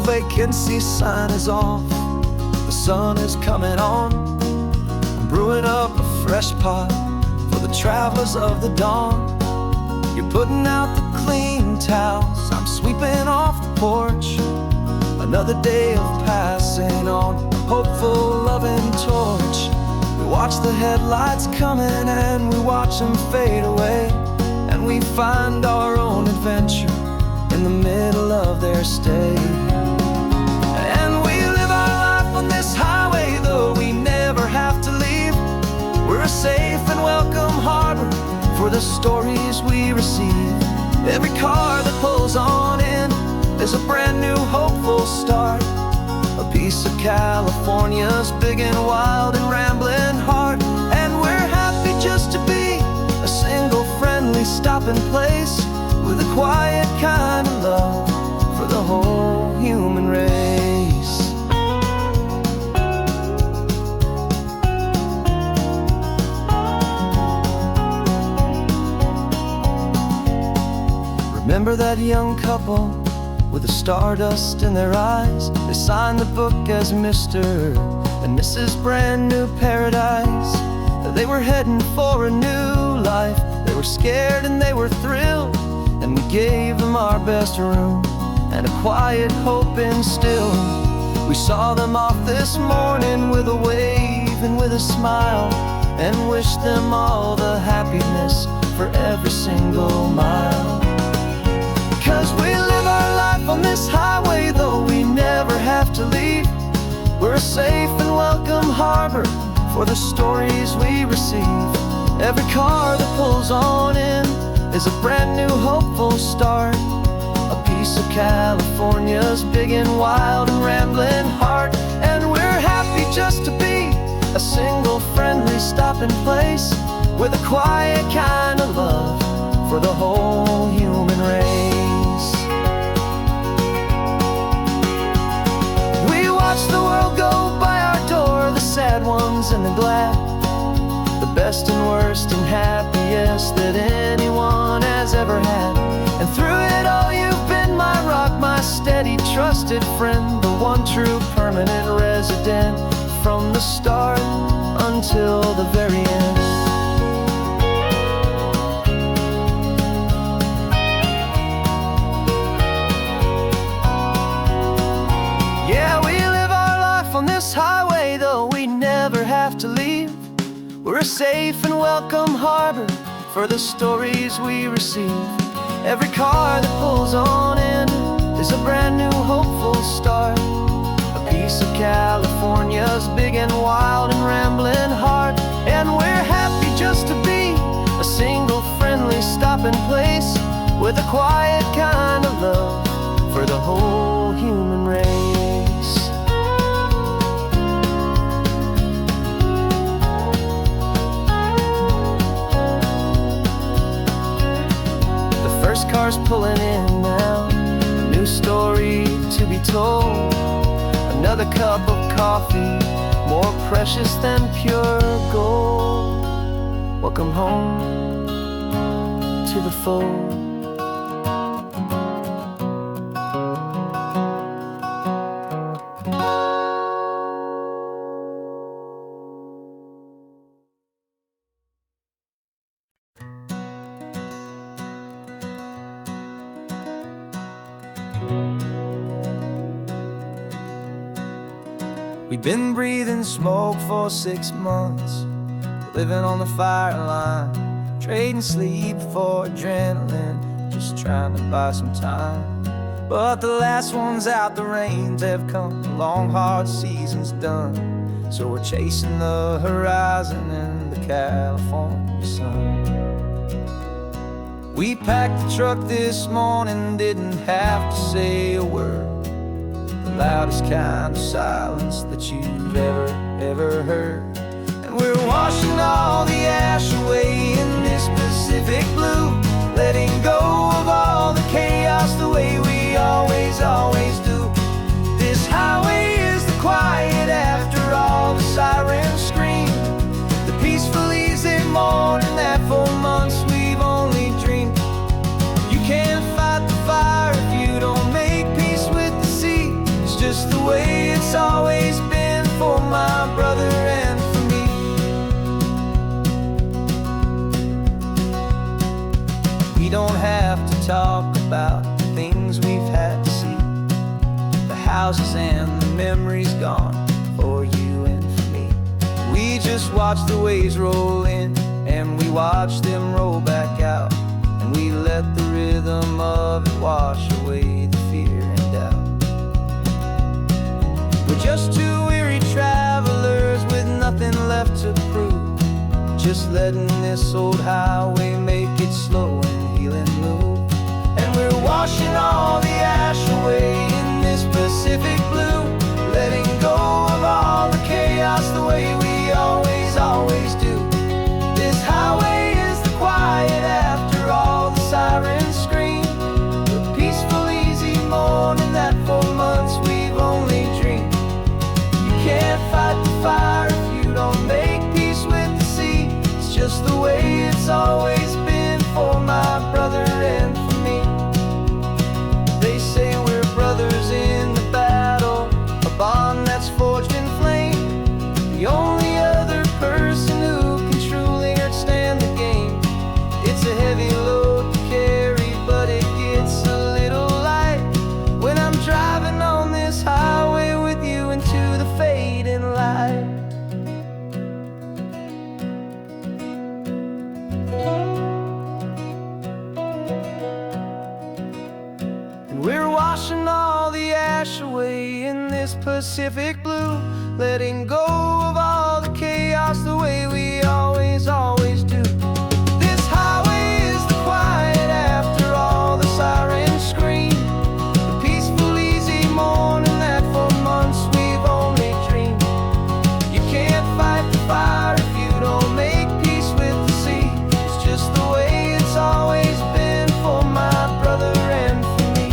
vacancy sign is off. The sun is coming on. I'm brewing up a fresh pot for the travelers of the dawn. You're putting out the clean towels, I'm sweeping off the porch. Another day of passing on a hopeful, loving torch. We watch the headlights coming and we watch them fade away, and we find our own adventure in the middle of their stay. And we live our life on this highway, though we never have to leave. We're a safe and welcome harbor for the stories we receive. Every car that pulls on in is a brand new hopeful start. A piece of California's big and wild and rambling heart. And we're happy just to be a single friendly stopping place, with a quiet kind of love for the whole human race. Remember that young couple with the stardust in their eyes? They signed the book as Mr. and Mrs. Brand New Paradise. They were heading for a new life. They were scared and they were thrilled, and we gave them our best room and a quiet hope instilled. We saw them off this morning with a wave and with a smile, and wished them all the happiness for every single mile. 'Cause we live our life on this highway, though we never have to leave. We're a safe and welcome harbor for the stories we receive. Every car that pulls on in is a brand new hopeful start. A piece of California's big and wild and rambling heart. And we're happy just to be a single friendly stopping place, with a quiet kind of love for the whole human race. We watch the world go by our door, the sad ones and the glad, the best and worst and happiest that anyone has ever had. And through it all you've been my rock, my steady trusted friend, the one true permanent resident, from the start until the very end. Yeah, we live our life on this highway, though we never have to leave. We're a safe and welcome harbor for the stories we receive. Every car that pulls on in is a brand new hopeful start. A piece of California's big and wild and rambling heart. And we're happy just to be a single friendly stopping place, with a quiet kind of love for the whole human race. First car's pulling in now, a new story to be told. Another cup of coffee, more precious than pure gold. Welcome home to the fold. We've been breathing smoke for 6 months, living on the fire line, trading sleep for adrenaline, just trying to buy some time. But the last one's out, the rains have come, the long hard season's done. So we're chasing the horizon in the California sun. We packed the truck this morning, didn't have to say a word. Loudest kind of silence that you've ever heard. And we're washing all the ash away in this Pacific blue, letting go of all the chaos the way we always do. This highway is the quiet after all the sirens scream, the peaceful easy morning that for months we've only dreamed. You can't fight the fire if you don't make peace with the sea. We don't have to talk about the things we've had to see, the houses and the memories gone for you and for me. We just watch the waves roll in, and we watch them roll back out, and we let the rhythm of it wash away the fear and doubt. We're just two weary travelers with nothing left to prove, just letting this old highway make it slow and healing move. And we're washing all the ash away in this Pacific blue, letting go of all the chaos the way we always do. This highway is the quiet after all the sirens scream, the peaceful, easy morning that for months we've only dreamed. You can't fight the fire if you don't make peace with the sea. It's just the way it's always been for my brother and for me. They say we're brothers in the battle, a bond that's forged in flame. The only other person who can truly understand the game. It's a heavy load to carry, but it gets a little light when I'm driving on this highway with you into the fading light. And we're washing all the ash away in this Pacific blue, letting go of all the chaos the way we always do. This highway is the quiet after all the sirens scream, the peaceful, easy morning that for months we've only dreamed. You can't fight the fire if you don't make peace with the sea. It's just the way it's always been for my brother and for me.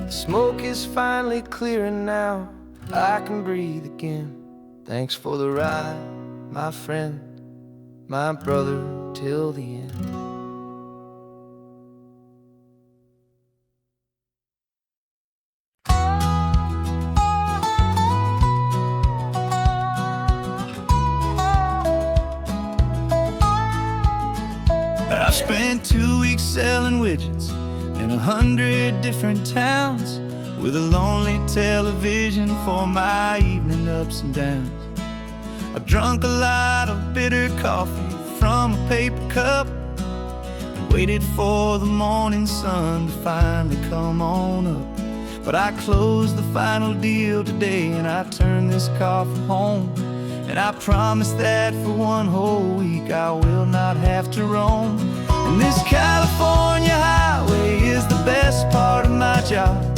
The smoke is finally clearing now, I can breathe again. Thanks for the ride, my friend, my brother, till the end. I spent 2 weeks selling widgets in 100 different towns, with a lonely television for my evening ups and downs. I drunk a lot of bitter coffee from a paper cup, and waited for the morning sun to finally come on up. But I closed the final deal today, and I turned this car for home. And I promise that for one whole week I will not have to roam. And this California highway is the best part of my job.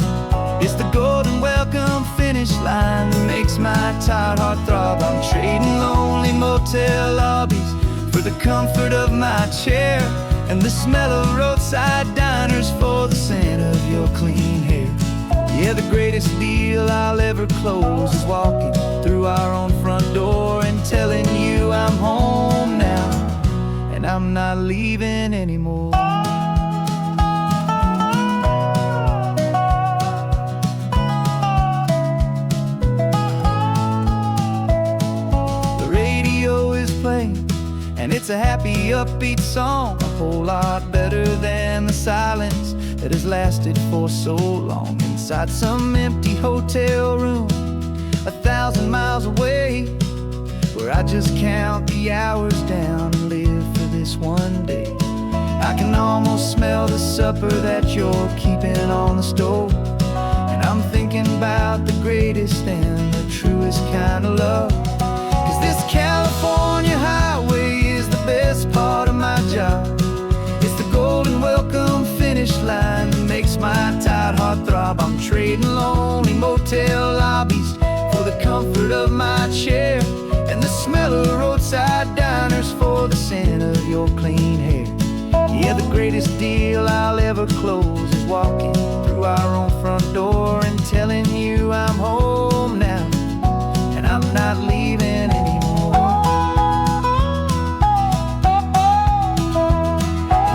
It's the golden welcome finish line that makes my tired heart throb. I'm trading lonely motel lobbies for the comfort of my chair, and the smell of roadside diners for the scent of your clean hair. Yeah, the greatest deal I'll ever close is walking through our own front door and telling you I'm home now, and I'm not leaving anymore. The radio is playing, and it's a happy, upbeat song, a whole lot better than the silence that has lasted for so long inside some empty hotel room 1,000 miles away, where I just count the hours down and live for this one day. I can almost smell the supper that you're keeping on the stove, and I'm thinking about the greatest and the truest kind of love. 'Cause this California highway is the best part of my job. It's the golden welcome finish line that makes my tired heart throb. I'm trading lonely motel lobbies for the comfort of my chair, and the smell of roadside diners for the scent of your clean hair. Yeah, the greatest deal I'll ever close is walking through our own front door and telling you I'm home now, and I'm not leaving anymore.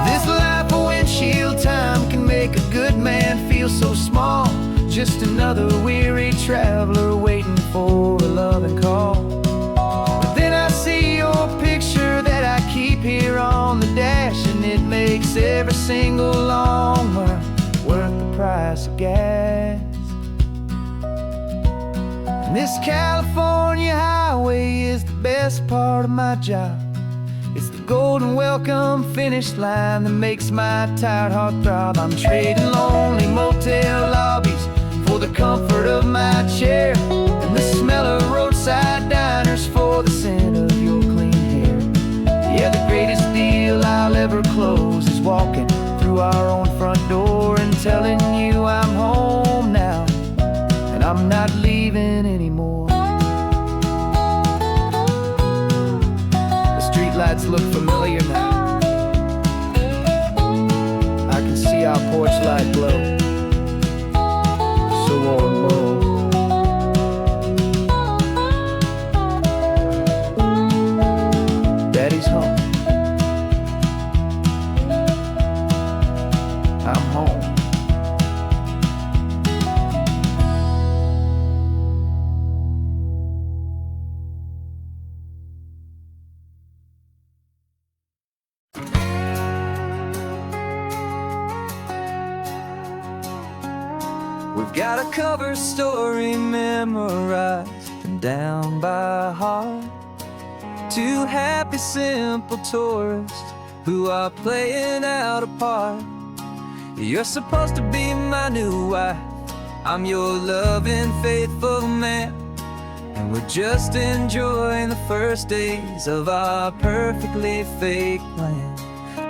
This life of windshield time can make a good man feel so small, just another weary traveler waiting for a loving call. But then I see your picture makes every single long run worth the price of gas. And this California highway is the best part of my job. It's the golden welcome finish line that makes my tired heart throb. I'm trading lonely motel lobbies for the comfort of my chair, and the smell of roadside diners for the scent of your clean hair. Yeah, the greatest deal I'll ever close is walking through our own front door and telling you I'm home now, and I'm not leaving anymore. The streetlights look familiar now. I can see our porch light glow, so warm, low. Daddy's home. I'm home. We've got a cover story memorized and down by heart. Two happy, simple tourists who are playing out a part. You're supposed to be my new wife, I'm your loving, faithful man, and we're just enjoying the first days of our perfectly fake plan.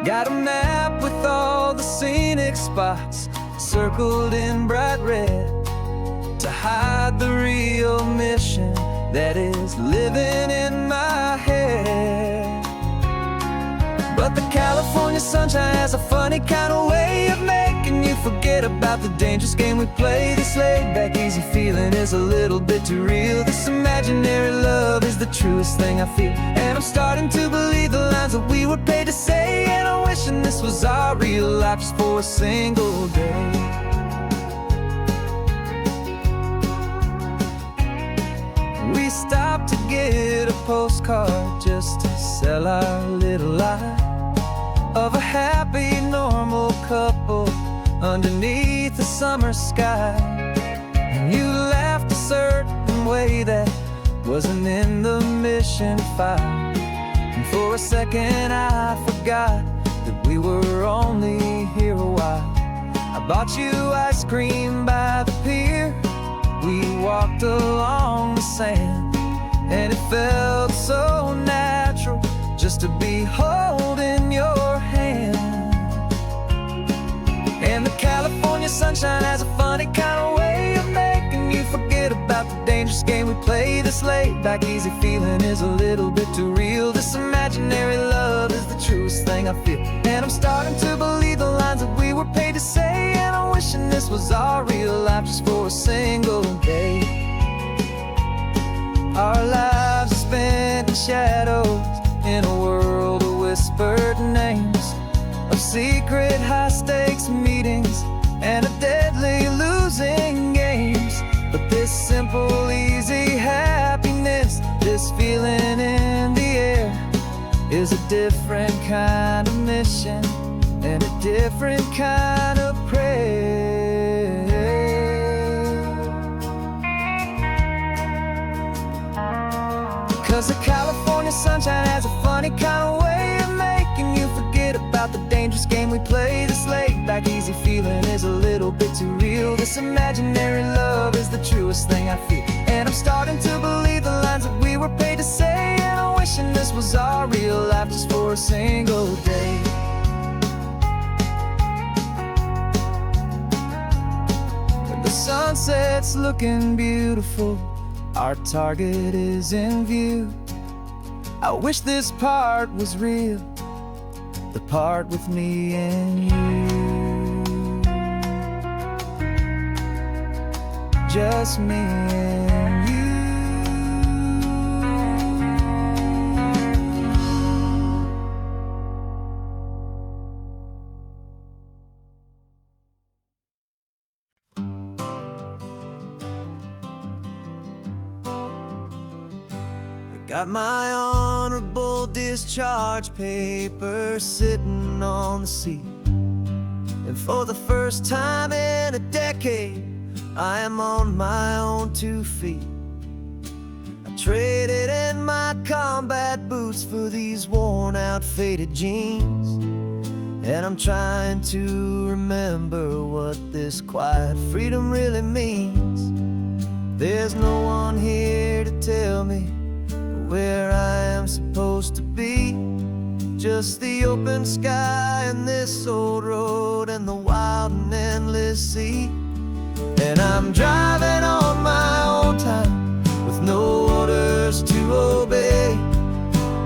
Got a map with all the scenic spots circled in bright red to hide the real mission that is living in my head. But the California sunshine has a funny kind of way of making you forget about the dangerous game we play. This laid-back, easy feeling is a little bit too real. This imaginary love is the truest thing I feel, and I'm starting to believe the lines that we were paid to say. And I'm wishing this was our real life just for a single day. We stopped to get a postcard just to sell our little lie of a happy, normal couple underneath the summer sky. And you laughed a certain way that wasn't in the mission file, and for a second I forgot that we were only here a while. I bought you ice cream by the pier, we walked along the sand, and it felt so natural just to be holding your hand. And the California sunshine has a funny kind of way of making you forget about the dangerous game we play. This laid-back, easy feeling is a little bit too real. This imaginary love is the truest thing I feel, and I'm starting to believe the lines that we were paid to say. And I'm wishing this was our real life just for a single day. Our lives are spent in shadows, in a world of whispered names, of secret high-stakes meetings and of deadly losing games. But this simple, easy happiness, this feeling in the air, is a different kind of mission and a different kind of prayer. 'Cause the California sunshine has a funny kind of way of making you forget about the dangerous game we play. This laid-back, easy feeling is a little bit too real. This imaginary love is the truest thing I feel, and I'm starting to believe the lines that we were paid to say. And I'm wishing this was our real life just for a single day. The sunset's looking beautiful, our target is in view. I wish this part was real, the part with me and you. Just me and you. Got my honorable old discharge paper sitting on the seat. And for the first time in a decade, I am on my own 2 feet. I traded in my combat boots for these worn out faded jeans. And I'm trying to remember what this quiet freedom really means. There's no one here to tell me where I am supposed to be. Just the open sky and this old road and the wild and endless sea. And I'm driving on my own time with no orders to obey.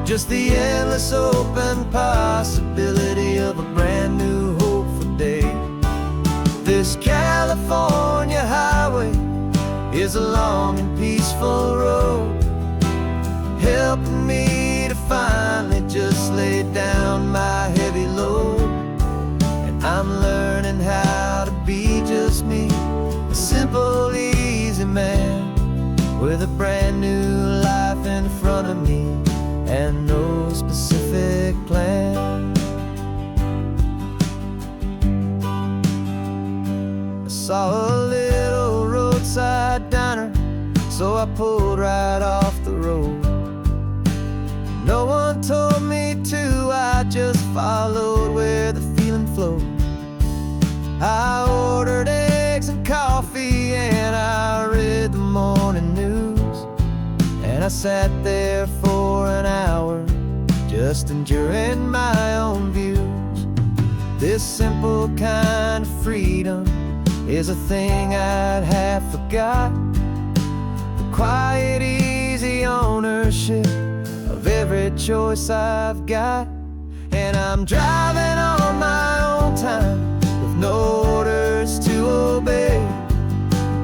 Just the endless open possibility of a brand new hopeful day. This California highway is a long and peaceful road, helping me to finally just lay down my heavy load. And I'm learning how to be just me, a simple, easy man with a brand new life in front of me and no specific plan. I saw a little roadside diner, so I pulled right off the road. No one told me to, I just followed where the feeling flowed. I ordered eggs and coffee and I read the morning news. And I sat there for an hour, just enjoying my own views. This simple kind of freedom is a thing I'd half forgot. The quiet, easy ownership of every choice I've got. And I'm driving on my own time with no orders to obey.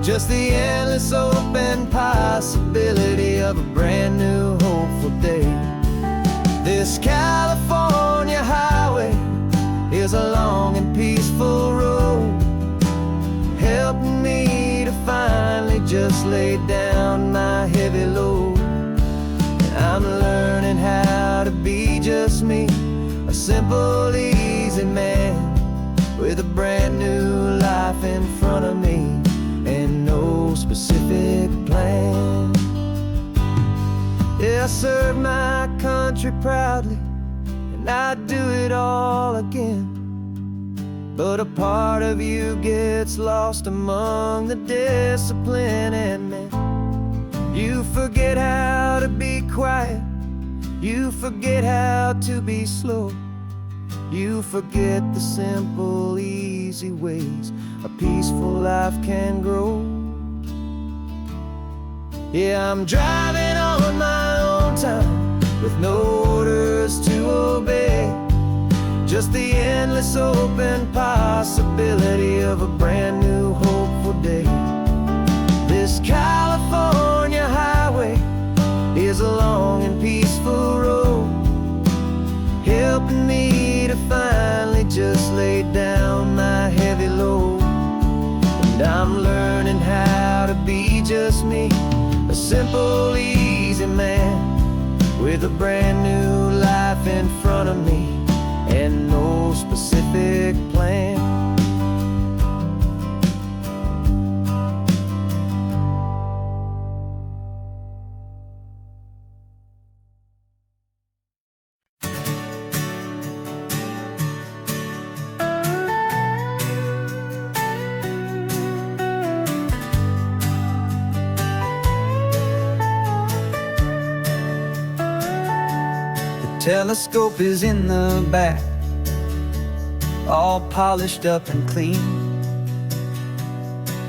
Just the endless open possibility of a brand new hopeful day. This California highway is a long and peaceful road, helping me to finally just lay down my heavy load. And I'm learning how to be just me, a simple, easy man with a brand new life in front of me and no specific plan. Yeah, I serve my country proudly, and I'd do it all again. But a part of you gets lost among the discipline and men. You forget how to be quiet, you forget how to be slow. You forget the simple, easy ways a peaceful life can grow. Yeah, I'm driving on my own time with no orders to obey. Just the endless open possibility of a brand new hopeful day. This California highway is a long and peaceful road, helping me to finally just lay down my heavy load. And I'm learning how to be just me, a simple, easy man with a brand new life in front of me and no specific plan. Telescope is in the back, all polished up and clean.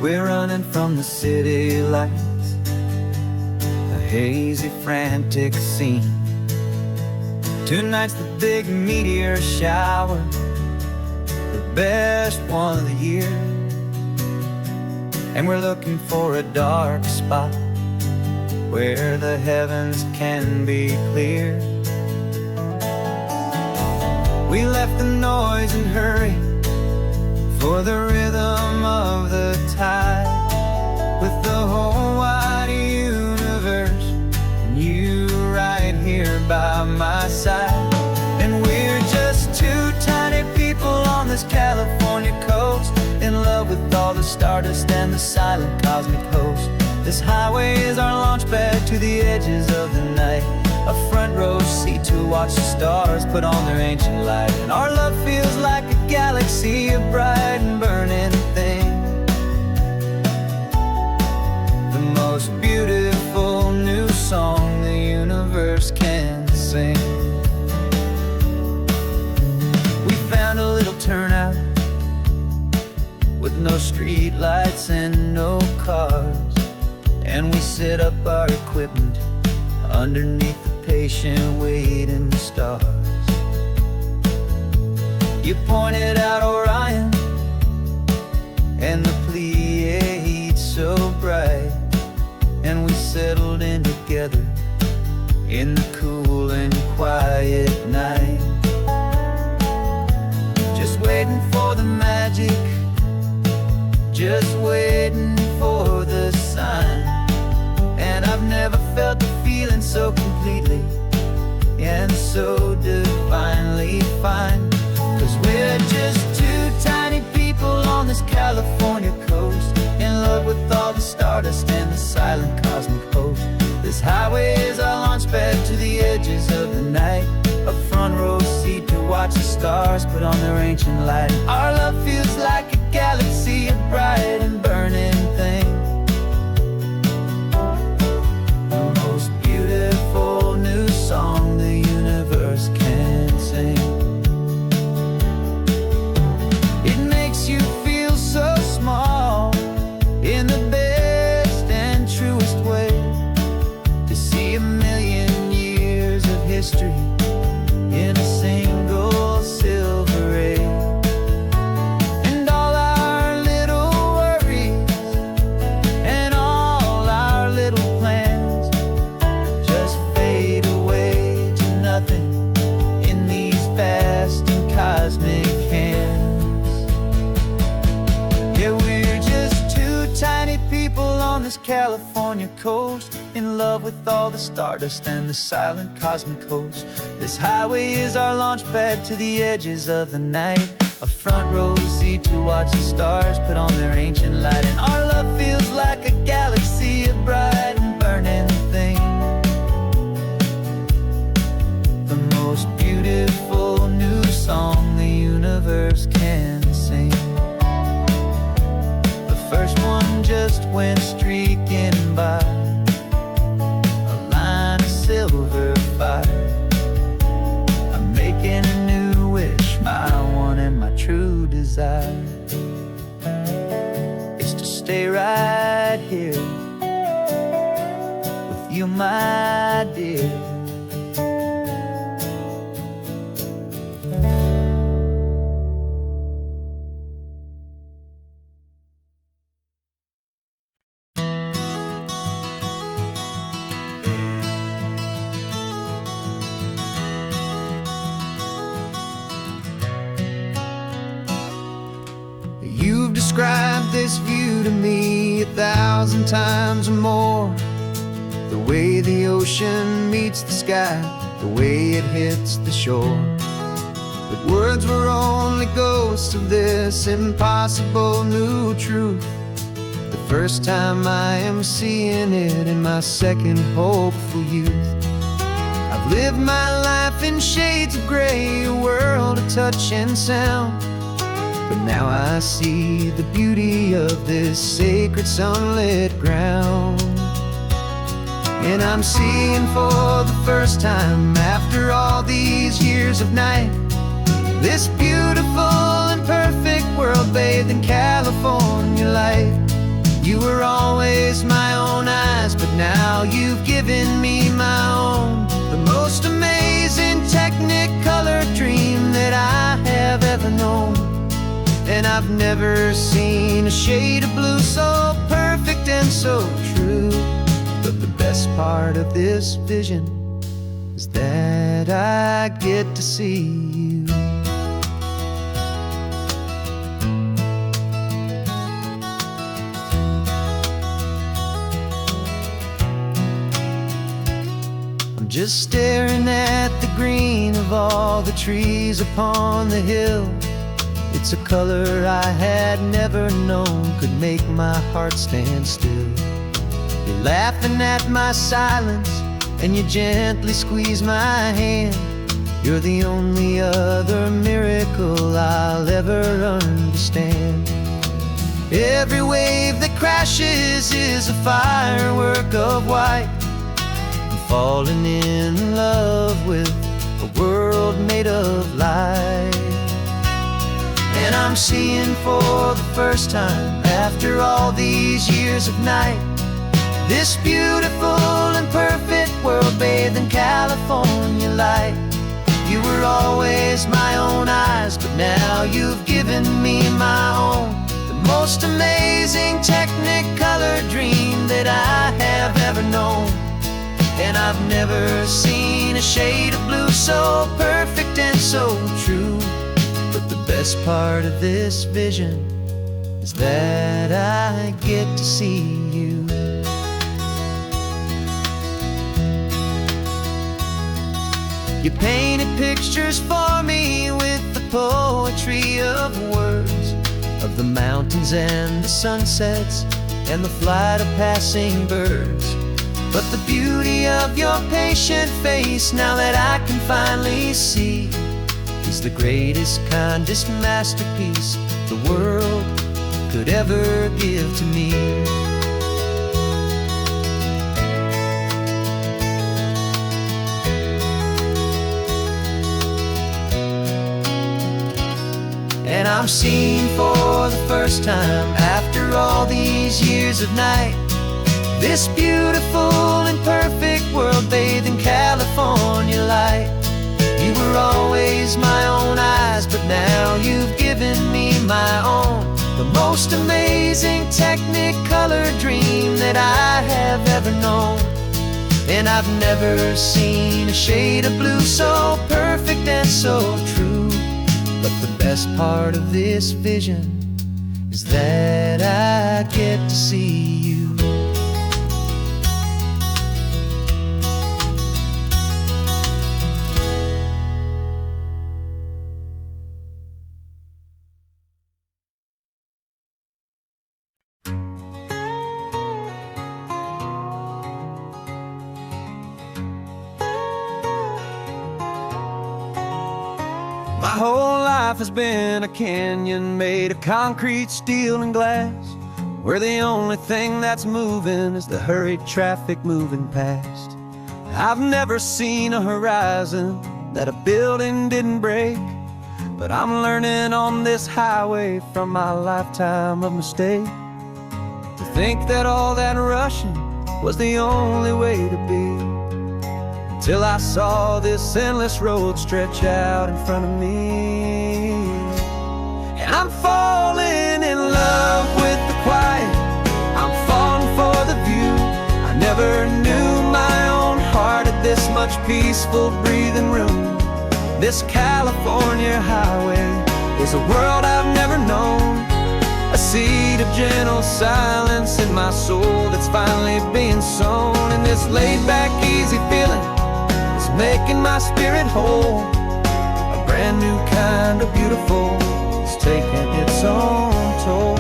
We're running from the city lights, a hazy, frantic scene. Tonight's the big meteor shower, the best one of the year. And we're looking for a dark spot where the heavens can be clear. We left the noise and hurry for the rhythm of the tide, with the whole wide universe and you right here by my side. And we're just two tiny people on this California coast, in love with all the stardust and the silent cosmic host. This highway is our launch pad to the edges of the night, a front row seat to watch the stars put on their ancient light. And our love feels like a galaxy, a bright and burning thing, the most beautiful new song the universe can sing. We found a little turnout with no street lights and no cars, and we set up our equipment underneath the patient waiting stars. You pointed out Orion and the Pleiades so bright, and we settled in together in the cool and quiet night, just waiting for the magic, just waiting for the sign. And I've never felt the feeling so completely and so divinely fine, 'cause we're just two tiny people on this California coast, in love with all the stardust and the silent cosmic host. This highway is our launch pad to the edges of the night, a front row seat to watch the stars put on their ancient light. Our love feels like a galaxy, a bright and burning thing, the most beautiful new song the universe can sing. It makes you feel so small in the best and truest way, to see a million years of history in a single silver ray. And all our little worries and all our little plans just fade away to nothing in these vast and cosmic hands. Yeah, we're just two tiny people on this California coast, in love with all the stardust and the silent cosmic host. This highway is our launch pad to the edges of the night, a front row seat to watch the stars put on their ancient light. And our love feels like a galaxy, a bright and burning thing, the most beautiful new song the universe can sing. The first one just went streaking by, a line of silver fire. I'm making a new wish, my one and my true desire is to stay right here with you, my dear. You've described this view to me 1,000 times or more, the way the ocean meets the sky, the way it hits the shore. But words were only ghosts of this impossible new truth, the first time I am seeing it in my second hopeful youth. I've lived my life in shades of gray, a world of touch and sound, but now I see the beauty of this sacred sunlit ground. And I'm seeing for the first time, after all these years of night, this beautiful and perfect world bathed in California light. You were always my own eyes, but now you've given me my own, the most amazing technicolor dream that I have ever known. And I've never seen a shade of blue so perfect and so true. But the best part of this vision is that I get to see you. just staring at the green of all the trees upon the hill. It's a color I had never known could make my heart stand still. You're laughing at my silence, and you gently squeeze my hand. You're the only other miracle I'll ever understand. Every wave that crashes is a firework of white. I'm falling in love with a world made of light. And I'm seeing for the first time, after all these years of night, this beautiful and perfect world bathed in California light. You were always my own eyes, but now you've given me my own. The most amazing Technicolor dream that I have ever known. And I've never seen a shade of blue so perfect and so true. But the best part of this vision is that I get to see you. You painted pictures for me with the poetry of words, of the mountains and the sunsets and the flight of passing birds. But the beauty of your patient face, now that I can finally see, is the greatest, kindest masterpiece the world could ever give to me. And I'm seeing for the first time, after all these years of night, this beautiful and perfect world bathed in California light. You were always my own eyes, but now you've given me my own. The most amazing Technicolor dream that I have ever known. And I've never seen a shade of blue so perfect and so true. But the best part of this vision is that I get to see you. My whole life has been a canyon made of concrete, steel, and glass, where the only thing that's moving is the hurried traffic moving past. I've never seen a horizon that a building didn't break, but I'm learning on this highway from my lifetime of mistake to think that all that rushing was the only way to be. Till I saw this endless road stretch out in front of me. And I'm falling in love with the quiet, I'm falling for the view. I never knew my own heart had this much peaceful breathing room. This California highway is a world I've never known, a seed of gentle silence in my soul that's finally being sown. And this laid-back, easy feeling making my spirit whole. A brand new kind of beautiful is taking its own toll.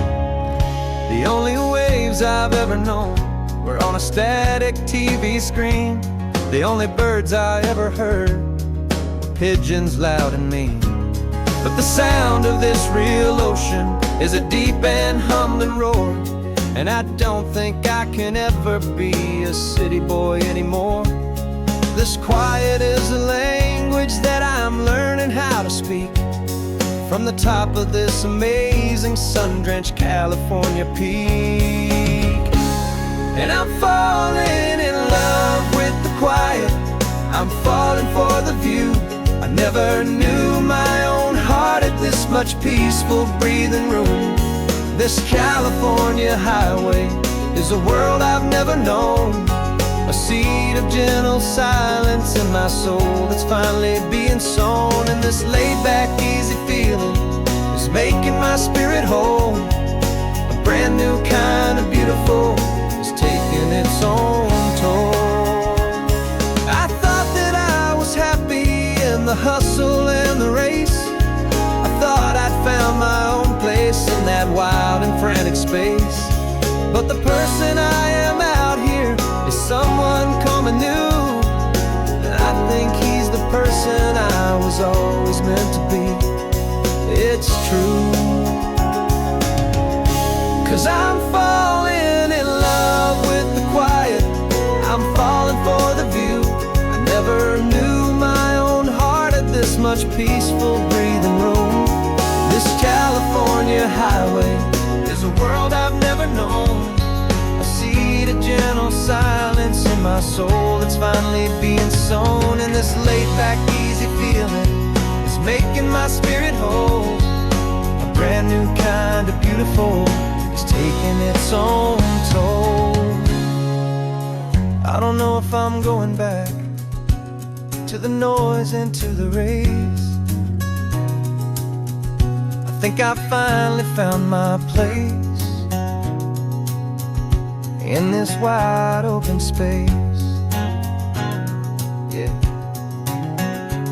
The only waves I've ever known were on a static TV screen. The only birds I ever heard were pigeons loud and mean. But the sound of this real ocean is a deep and humbling roar, and I don't think I can ever be a city boy anymore. This quiet is a language that I'm learning how to speak from the top of this amazing sun-drenched California peak. And I'm falling in love with the quiet, I'm falling for the view. I never knew my own heart had this much peaceful breathing room. This California highway is a world I've never known, a seed of gentle silence in my soul that's finally being sown. And this laid-back, easy feeling is making my spirit whole. A brand new kind of beautiful is taking its own toll. I thought the hustle and the race, I thought I'd found my own place in that wild and frantic space. But the person I am out here is someone coming new, and I think he's the person I was always meant to be. It's true, 'cause I'm falling in love with the quiet, I'm falling for the view. I never knew my own heart had this much peaceful breathing room. This California highway is a world I've never known. I see the gentle silence in my soul that's finally being sown, and this laid-back easy feeling is making my spirit whole. A brand new kind of beautiful is taking its own toll. I don't know if I'm going back to the noise and to the race. I think I finally found my place in this wide open space. Yeah,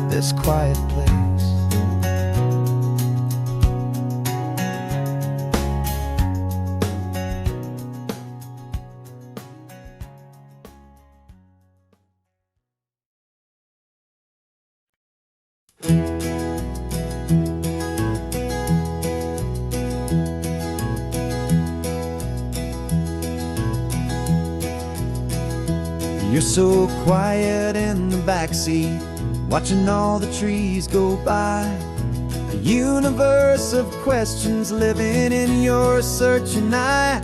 this quiet place. You're so quiet in the backseat, watching all the trees go by. A universe of questions living in your searching eye.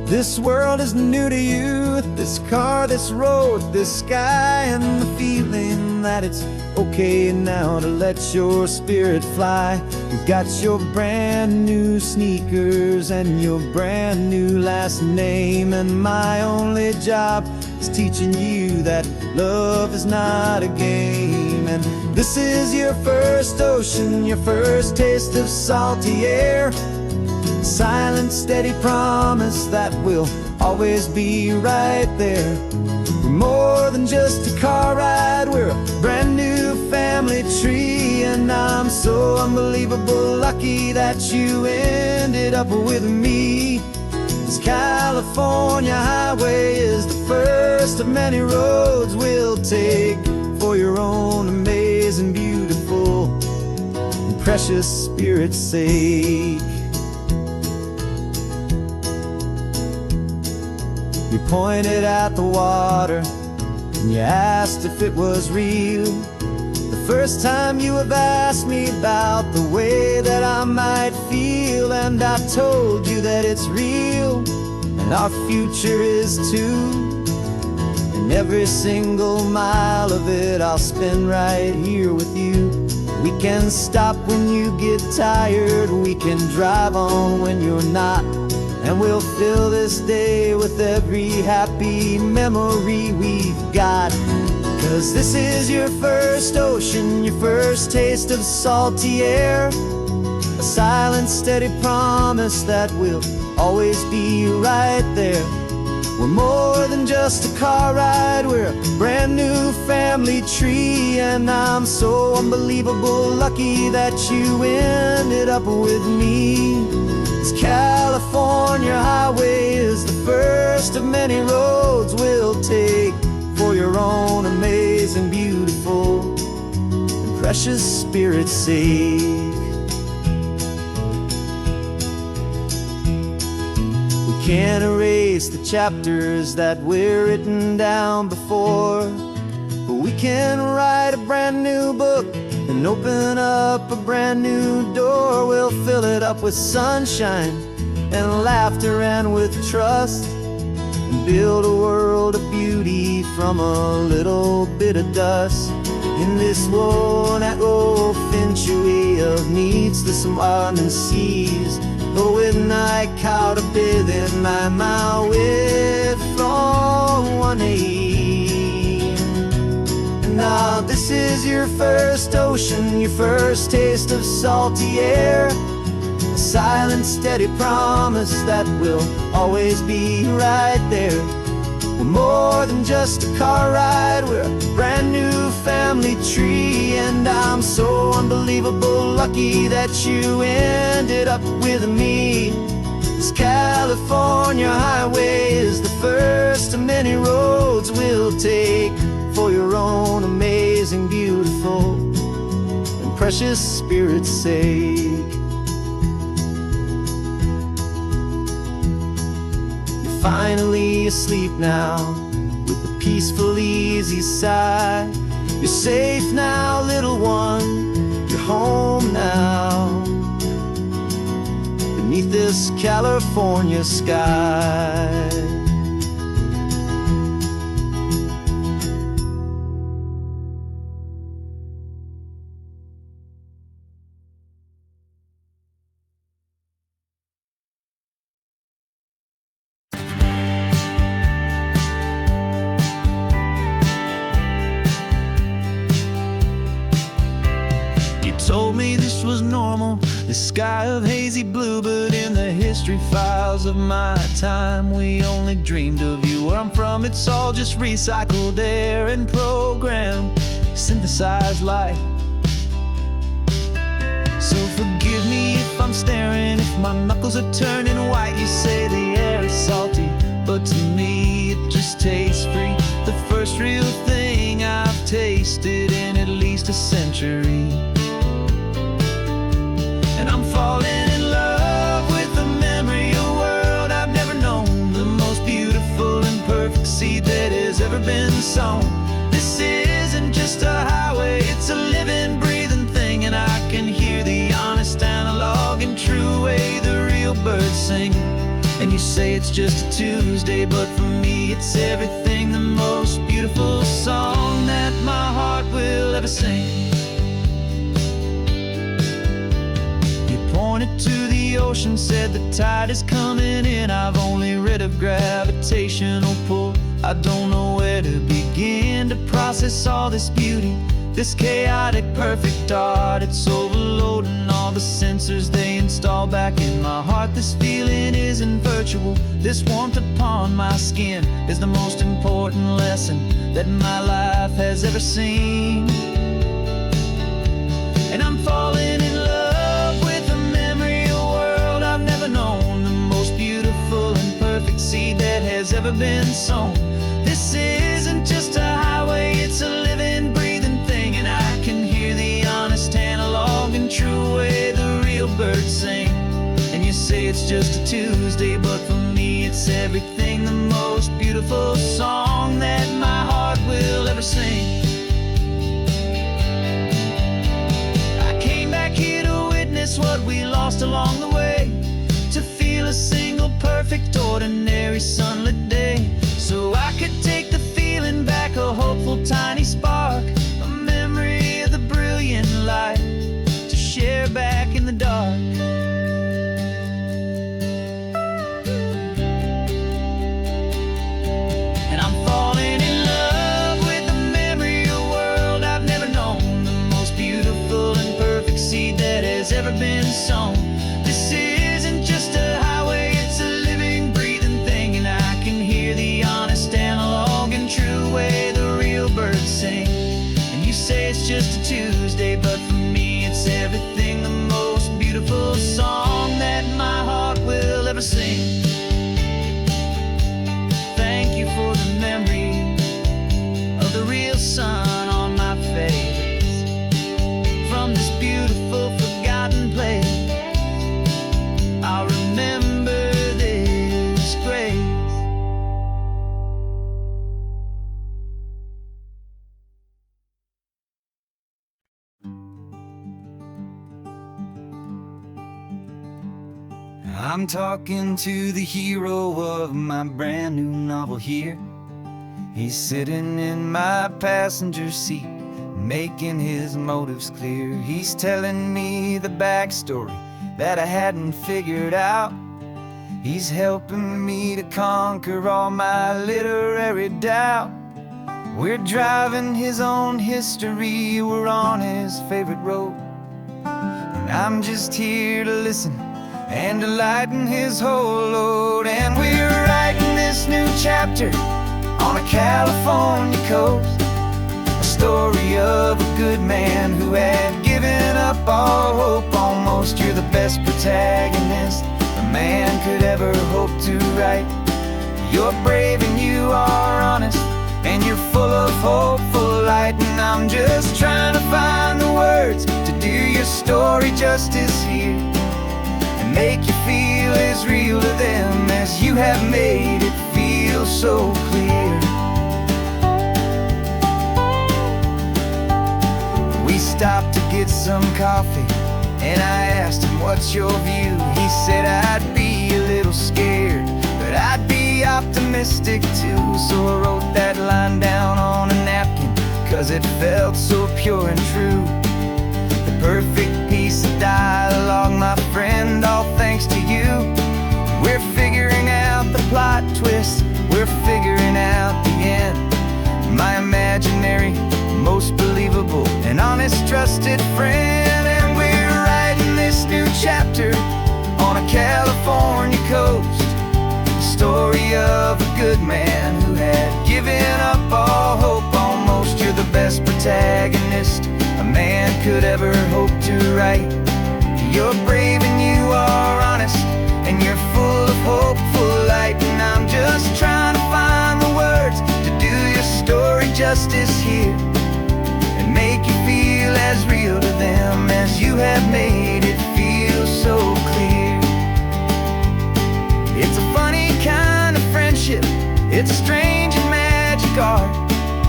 This world is new to you, this car, this road, this sky, and the feeling that it's okay now to let your spirit fly. You've got your brand new sneakers and your brand new last name, and my only job is teaching you that love is not a game. And this is your first ocean, your first taste of salty air. Silent, steady promise that we'll always be right there. We're more than just a car ride, we're a brand new family tree. And I'm so unbelievable lucky that you ended up with me. This California highway is the first of many roads we'll take for your own amazing, beautiful, and precious spirit's sake. You pointed at the water and you asked if it was real. The first time you have asked me about the way that I might feel, and I told you that it's real and our future is too. And every single mile of it I'll spend right here with you. We can stop when you get tired, we can drive on when you're not, and we'll fill this day with every happy memory we've got. 'Cause this is your first ocean, your first taste of salty air. A silent, steady promise that we'll always be right there. We're more than just a car ride, we're a brand new family tree. And I'm so unbelievable lucky that you ended up with me. This California highway is the first of many roads we'll take for your own amazing, beautiful, and precious spirit's sake. We can't erase the chapters that we're written down before, but we can write a brand new book and open up a brand new door. We'll fill it up with sunshine and laughter and with trust, and build a world of beauty from a little bit of dust. In this world that finchue of needs the smiling seas, but with night caught a bit in my with from one aim. And now this is your first ocean, your first taste of salty air. A silent, steady promise that we'll always be right there. We're more than just a car ride, we're a brand new family tree. And I'm so unbelievable lucky that you ended up with me. This California highway is the first of many roads we'll take for your own amazing, beautiful, and precious spirit's sake. You're finally asleep now with a peaceful, easy sigh. You're safe now, little one, you're home now, beneath this California sky. Told me this was normal, the sky of hazy blue, but in the history files of my time, we only dreamed of you. Where I'm from, it's all just recycled air and programmed, synthesized light. So forgive me if I'm staring, if my knuckles are turning white. You say the air is salty, but to me it just tastes free. The first real thing I've tasted in at least a century. I'm falling in love with the memory of a world I've never known, the most beautiful and perfect seed that has ever been sown. This isn't just a highway, it's a living, breathing thing, and I can hear the honest, analog, and true way the real birds sing. And you say it's just a Tuesday, but for me it's everything, the most beautiful song that my heart will ever sing. Pointed to the ocean, said the tide is coming in. I've only read of gravitational pull, I don't know where to begin to process all this beauty, this chaotic perfect art. It's overloading all the sensors they install back in my heart. This feeling isn't virtual, this warmth upon my skin is the most important lesson that my life has ever seen. And I'm falling in love known, the most beautiful and perfect seed that has ever been sown. This isn't just a highway, it's a living, breathing thing, and I can hear the honest, analog, and true way the real birds sing. And you say it's just a Tuesday, but for me it's everything, the most beautiful song that my heart will ever sing. I came back here to witness what we lost along the way, to feel a single perfect ordinary sunlit day, so I could take the feeling back, a hopeful tiny spark, a memory of the brilliant light to share back in the dark. And I'm falling in love with the memory of a world I've never known, the most beautiful and perfect seed that has ever been sown. This isn't just a highway, it's a living, breathing thing, and I can hear the honest, analog, and true way the real birds sing. And you say it's just a Tuesday, but for me it's everything, the most beautiful song that my heart will ever sing. Thank you for the memory of the real sun on my face, from this beautiful, forgotten place. I'll remember this grace. I'm talking to the hero of my brand new novel here. He's sitting in my passenger seat, making his motives clear. He's telling me the backstory that I hadn't figured out. He's helping me to conquer all my literary doubt. We're driving his own history, we're on his favorite road, and I'm just here to listen and to lighten his whole load. And we're writing this new chapter on a California coast. A story of a good man who had given up all hope almost. You're the best protagonist a man could ever hope to write. You're brave and you are honest, and you're full of hopeful light. And I'm just trying to find the words to do your story justice here, and make you feel as real to them as you have made it feel so clear. We stopped to get some coffee, and I asked him, what's your view? He said, I'd be a little scared, but I'd be optimistic too. So I wrote that line down on a napkin, 'cause it felt so pure and true. The perfect piece of dialogue, my friend, all thanks to you. We're figuring out the plot twist, we're figuring out the end. My imaginary, most believable and honest trusted friend. And we're writing this new chapter on a California coast. The story of a good man who had given up all hope almost. You're the best protagonist a man could ever hope to write. You're brave and you are honest, and you're full of hopeful light. And I'm just trying to find the words to do your story justice here, and make you feel as real to them as you have made it feel so clear. It's a funny kind of friendship, it's a strange and magic art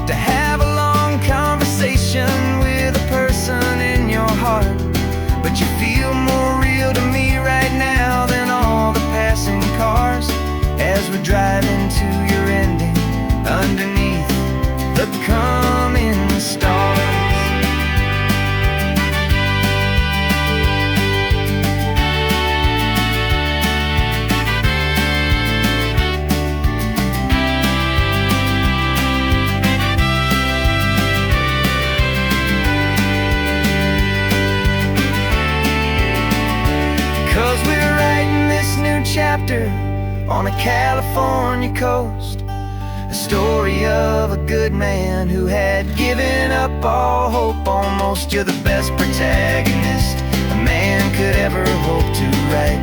to have a long conversation with a person in your heart. But you feel more real to me right now than all the passing cars, as we're driving to your ending underneath the coming stars. Chapter on a California coast. A story of a good man who had given up all hope almost. You're the best protagonist a man could ever hope to write.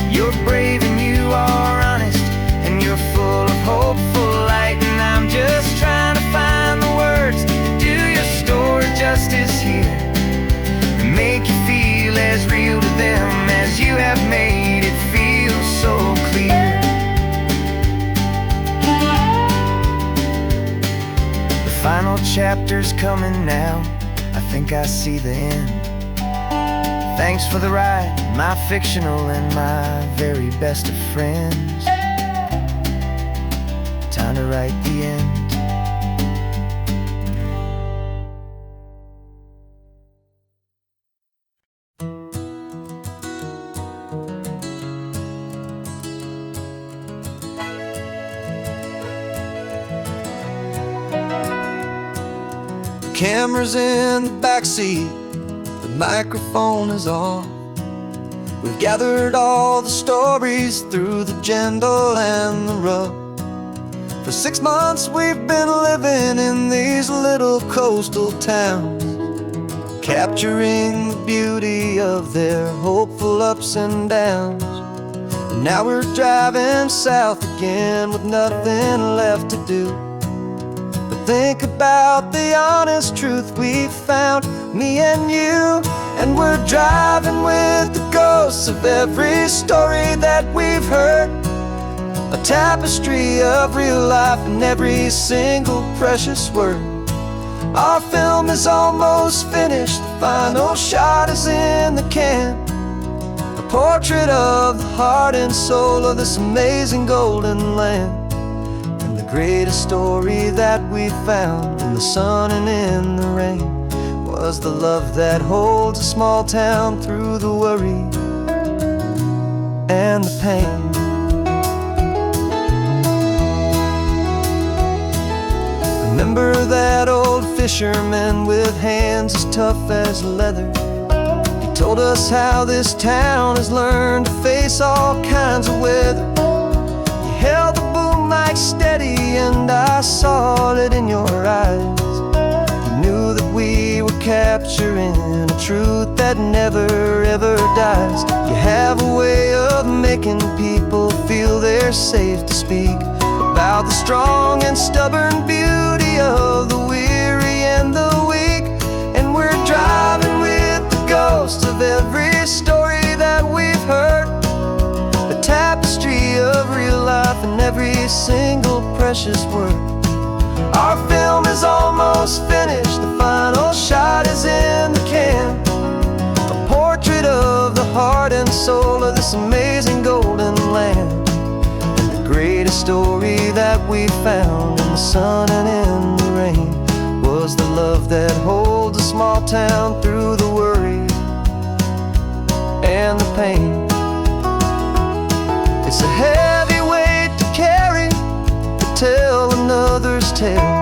You're brave and you are honest, and you're full of hopeful light. And I'm just trying to find the words to do your story justice here, and make you feel as real to them as you have made it feel so clear. The final chapter's coming now, I think I see the end. Thanks for the ride, my fictional and my very best of friends. Time to write the end. Camera's in the backseat, the microphone is on. We've gathered all the stories through the gentle and the rough. For 6 months we've been living in these little coastal towns, capturing the beauty of their hopeful ups and downs. And now we're driving south again with nothing left to do. Think about the honest truth we found, me and you. And we're driving with the ghosts of every story that we've heard, a tapestry of real life in every single precious word. Our film is almost finished, the final shot is in the can, a portrait of the heart and soul of this amazing golden land. Greatest story that we found in the sun and in the rain was the love that holds a small town through the worry and the pain. Remember that old fisherman with hands as tough as leather? He told us how this town has learned to face all kinds of weather. He held the boom like steady, and I saw it in your eyes. You knew that we were capturing a truth that never ever dies. You have a way of making people feel they're safe to speak about the strong and stubborn beauty of the weary and the weak. And we're driving with the ghosts of every story that we've heard, a tapestry of real life and every single precious word. Our film is almost finished, the final shot is in the can, a portrait of the heart and soul of this amazing golden land. And the greatest story that we found in the sun and in the rain was the love that holds a small town through the worry and the pain. It's a heavy weight to carry, to tell another's tale,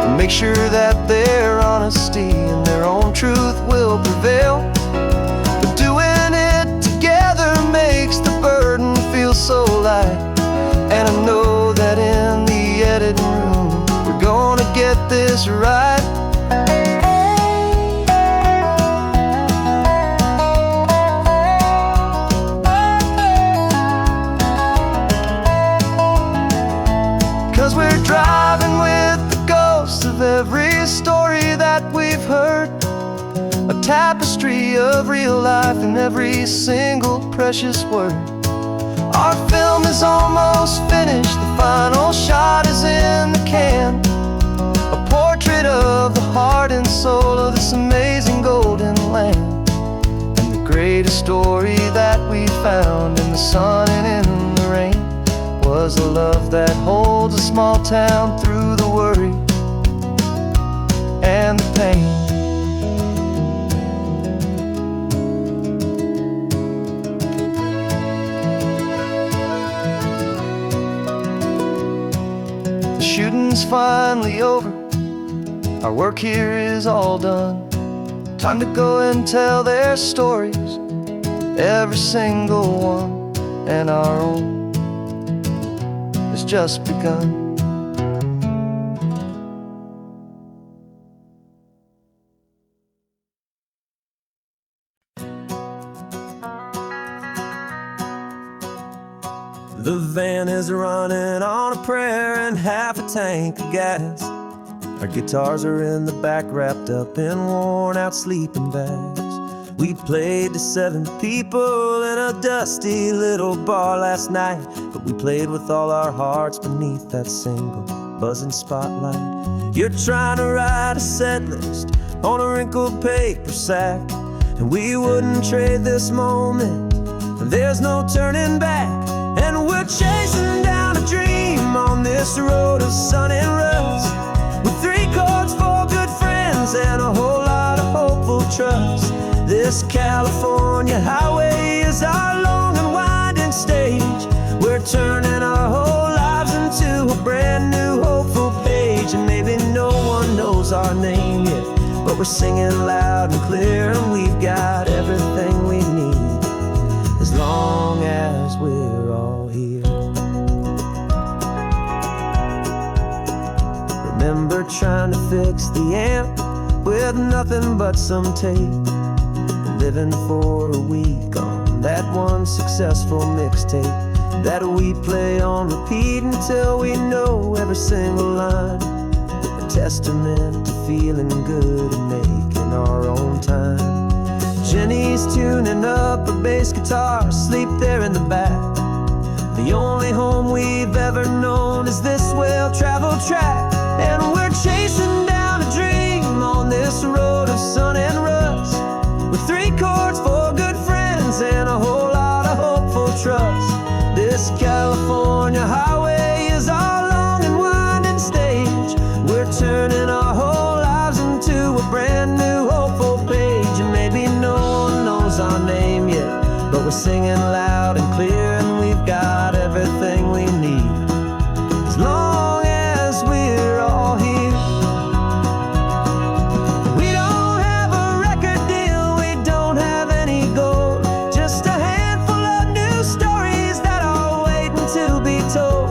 and make sure that their honesty and their own truth will prevail. But doing it together makes the burden feel so light. And I know that in the editing room we're gonna get this right. 'Cause we're driving with the ghosts of every story that we've heard, a tapestry of real life and every single precious word. Our film is almost finished, the final shot is in the can, a portrait of the heart and soul of this amazing golden land. And the greatest story that we found in the sun and in the rain was a love that holds a small town through the worry and the pain. The shooting's finally over, our work here is all done. Time to go and tell their stories, every single one, and our own has just begun. The van is running on a prayer and half a tank of gas. Our guitars are in the back, wrapped up in worn-out sleeping bags. We played to 7 people in a dusty little bar last night, but we played with all our hearts beneath that single buzzing spotlight. You're trying to write a set list on a wrinkled paper sack, and we wouldn't trade this moment. There's no turning back, and we're chasing down a dream on this road of sun and rust, with 3 chords, 4 good friends, and a whole lot of hopeful trust. This California highway is our long and winding stage. We're turning our whole lives into a brand new hopeful page. And maybe no one knows our name yet, but we're singing loud and clear, and we've got everything we need as long as we're all here. Remember trying to fix the amp with nothing but some tape, living for a week on that one successful mixtape that we play on repeat until we know every single line, a testament to feeling good and making our own time. Jenny's tuning up a bass guitar, asleep there in the back. The only home we've ever known is this well-traveled track, and we're chasing down a dream on this road of sun and rust, with 3 chords, 4 good friends, and a whole lot of hopeful trust. This California highway is our long and winding stage. We're turning our whole lives into a brand new hopeful page. And maybe no one knows our name yet, but we're singing loud and clear, and we've got everything we need as long as we're all here. We don't have a record deal, we don't have any gold, just a handful of new stories that are waiting to be told.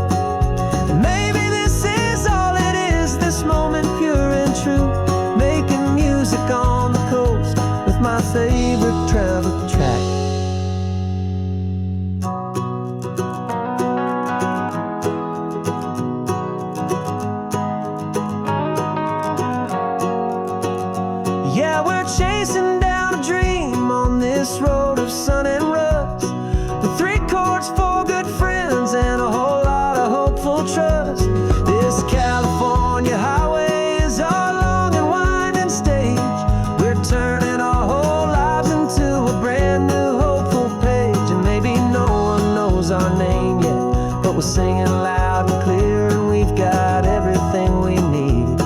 turning our whole lives into a brand new hopeful page. And maybe no one knows our name yet, but we're singing loud and clear, and we've got everything we need,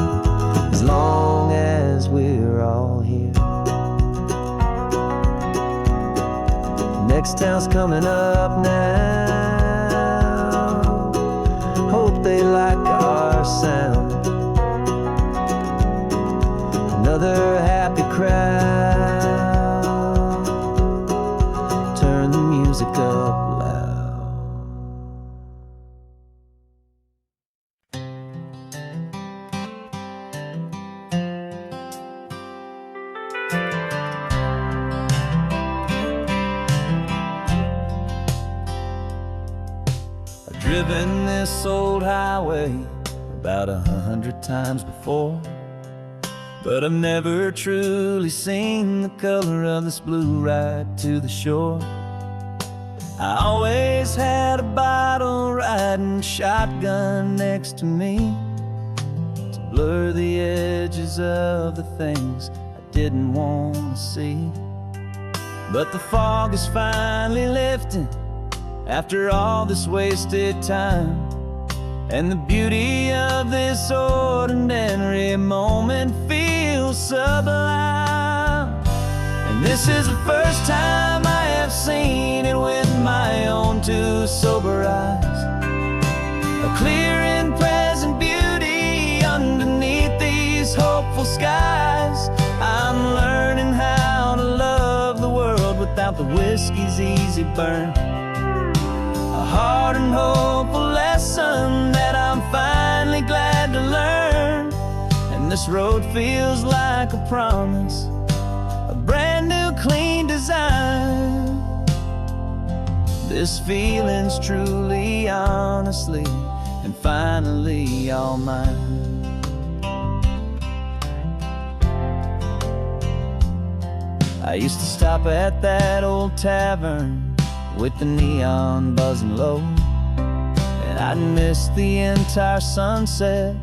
as long as we're all here. Next town's coming up now. Hope they like our sound. Another happy crowd. Turn the music up loud. I've driven this old highway about 100 times before, but I've never truly seen the color of this blue right to the shore. I always had a bottle riding shotgun next to me to blur the edges of the things I didn't want to see. But the fog is finally lifting after all this wasted time, and the beauty of this ordinary moment feels sublime. And this is the first time I have seen it with my own two sober eyes. A clear and present beauty underneath these hopeful skies. I'm learning how to love the world without the whiskey's easy burn. A hard and hopeful lesson that I'm finally glad to learn. And this road feels like a promise, a brand new clean design. This feeling's truly, honestly, and finally all mine. I used to stop at that old tavern with the neon buzzing low, and I'd miss the entire sunset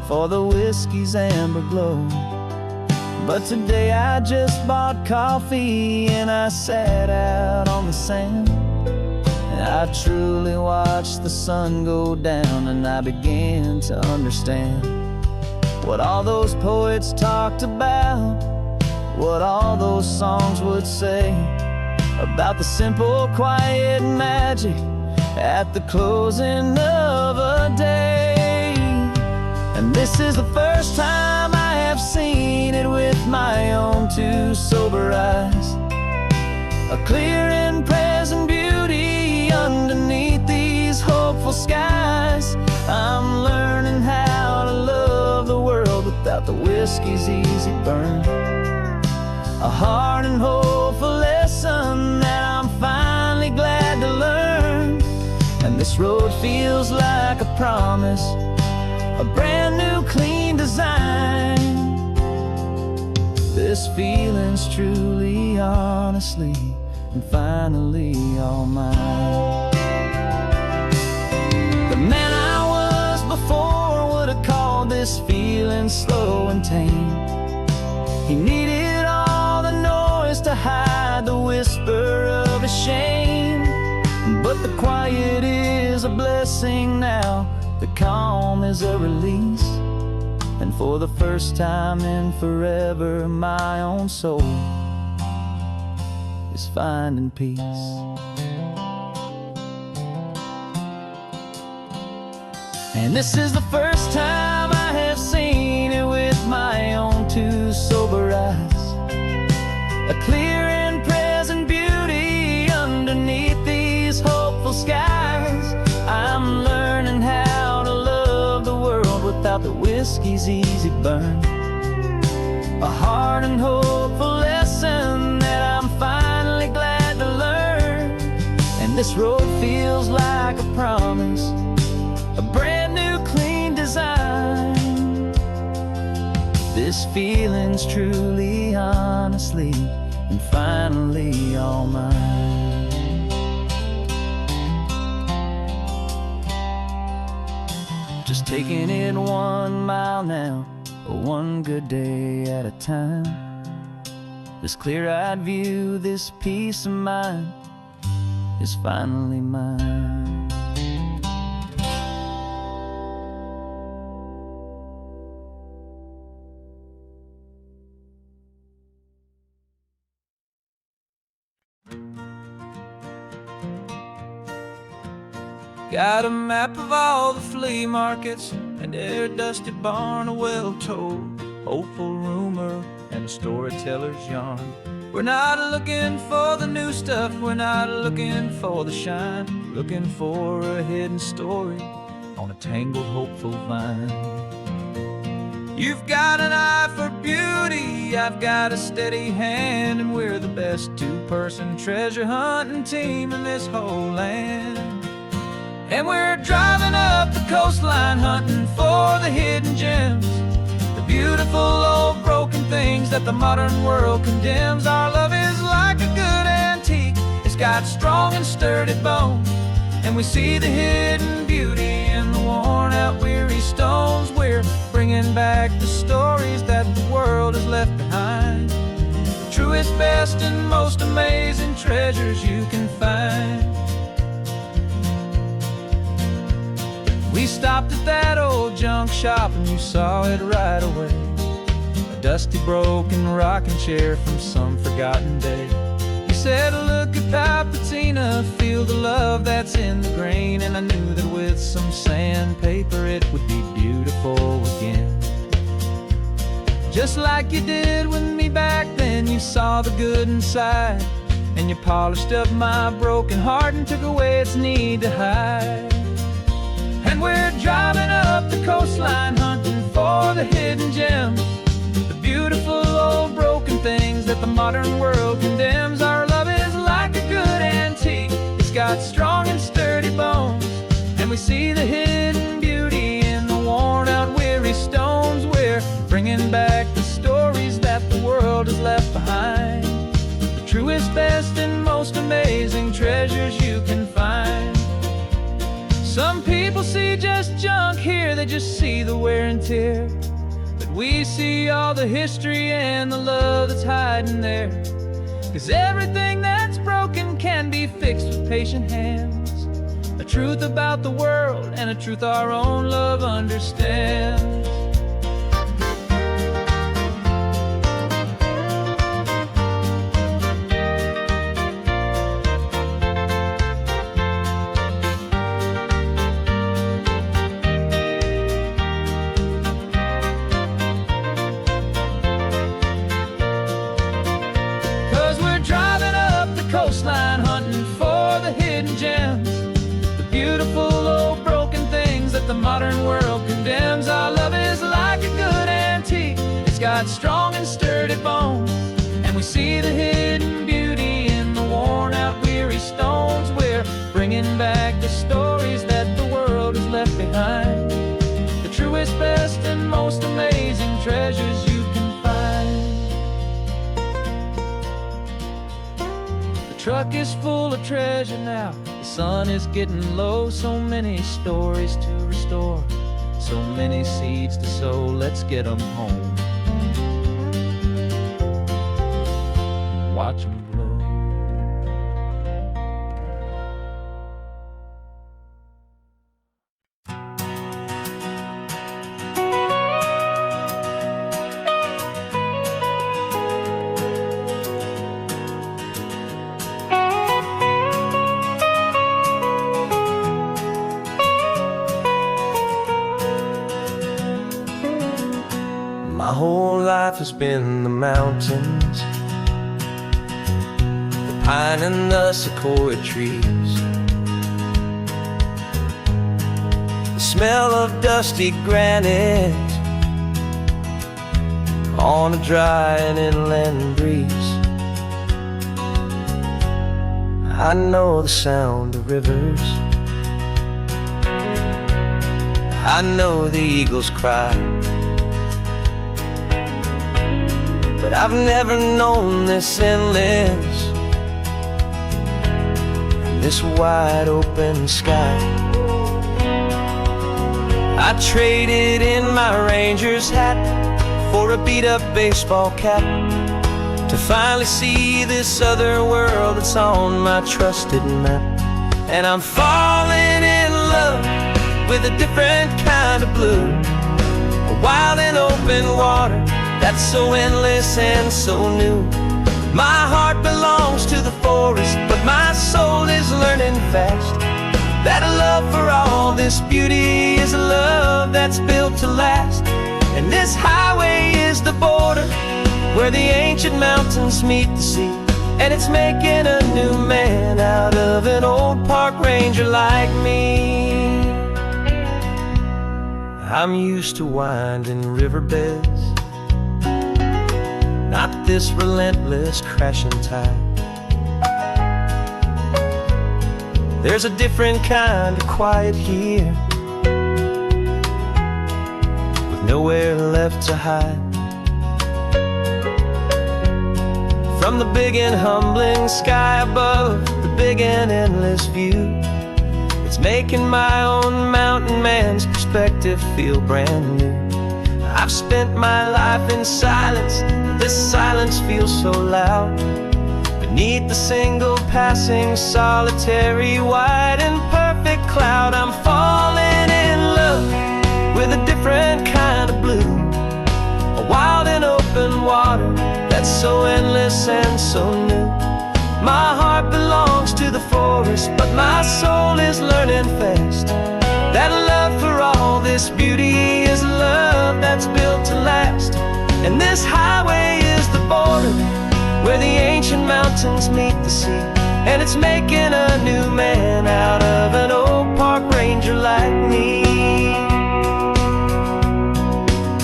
for the whiskey's amber glow. But today I just bought coffee and I sat out on the sand, and I truly watched the sun go down, and I began to understand what all those poets talked about, what all those songs would say about the simple, quiet magic at the closing of a day. And this is the first time I have seen it with my own two sober eyes. A clear and present beauty underneath these hopeful skies. I'm learning how to love the world without the whiskey's easy burn. A hard and hopeful lesson that I'm finally glad to learn. And this road feels like a promise, a brand new clean design. This feeling's truly, honestly, and finally all mine. The man I was before would have called this feeling slow and tame. He needed all the noise to hide the whisper of his shame. But the quiet is a blessing now, the calm is a release. And for the first time in forever, my own soul is finding peace. And this is the first time I have seen it with my own two sober eyes. A clear and present beauty underneath these hopeful skies. I'm learning how to love the world without the whiskey's easy burn. A hard and hopeful lesson that I'm finally glad to learn. And this road feels like a promise, a brand new clean design. This feeling's truly, honestly, and finally all mine. Just taking it 1 mile now, one good day at a time. This clear-eyed view, this peace of mind is finally mine. Got a map of all the flea markets, and every dusty barn, a well-told hopeful rumor, and a storyteller's yarn. We're not looking for the new stuff, we're not looking for the shine, looking for a hidden story on a tangled hopeful vine. You've got an eye for beauty, I've got a steady hand, and we're the best two-person treasure hunting team in this whole land. And we're driving up the coastline hunting for the hidden gems, the beautiful old broken things that the modern world condemns. Our love is like a good antique, it's got strong and sturdy bones, and we see the hidden beauty in the worn out weary stones. We're bringing back the stories that the world has left behind, the truest, best, and most amazing treasures you can find. We stopped at that old junk shop and you saw it right away, a dusty broken rocking chair from some forgotten day. You said, look at Papatina, feel the love that's in the grain, and I knew that with some sandpaper it would be beautiful again. Just like you did with me back then, you saw the good inside, and you polished up my broken heart and took away its need to hide. And we're driving up the coastline hunting for the hidden gems, the beautiful old broken things that the modern world condemns. Our love is like a good antique, it's got strong and sturdy bones, and we see the hidden beauty in the worn out weary stones. We're bringing back the stories that the world has left behind, the truest, best, and most amazing treasures you can find. Some people see just junk here, they just see the wear and tear, but we see all the history and the love that's hiding there. 'Cause everything that's broken can be fixed with patient hands, a truth about the world and a truth our own love understands. 'Cause we're driving up the coastline hunting for the hidden gems, the beautiful old broken things that the modern world condemns. Our love is like a good antique, it's got strong and sturdy bones, and we see the hidden beauty in the worn out weary stones. We're bringing back the stories that the world has left behind, the truest, best, and most amazing treasures you can find. The truck is full of treasure now, the sun is getting low, so many stories to restore, so many seeds to sow. Let's get them home, watch them blow. My whole life has been the mountains, the pine and the sequoia trees, the smell of dusty granite on a dry and inland breeze. I know the sound of rivers, I know the eagles cry, but I've never known this endless, this wide open sky. I traded in my Ranger's hat for a beat-up baseball cap, to finally see this other world that's on my trusted map. And I'm falling in love with a different kind of blue, a wild and open water that's so endless and so new. My heart belongs to the forest, but my soul is learning fast that a love for all this beauty is a love that's built to last. And this highway is the border where the ancient mountains meet the sea, and it's making a new man out of an old park ranger like me. I'm used to winding riverbeds, not this relentless crashing tide. There's a different kind of quiet here, with nowhere left to hide. From the big and humbling sky above, the big and endless view, it's making my own mountain man's perspective feel brand new. I've spent my life in silence, this silence feels so loud. Beneath the single passing solitary white and perfect cloud, I'm falling in love with a different kind of blue, a wild and open water that's so endless and so new. My heart belongs to the forest, but my soul is learning fast that a love for all this beauty is a love that's built to last. And this highway is the border where the ancient mountains meet the sea, and it's making a new man out of an old park ranger like me.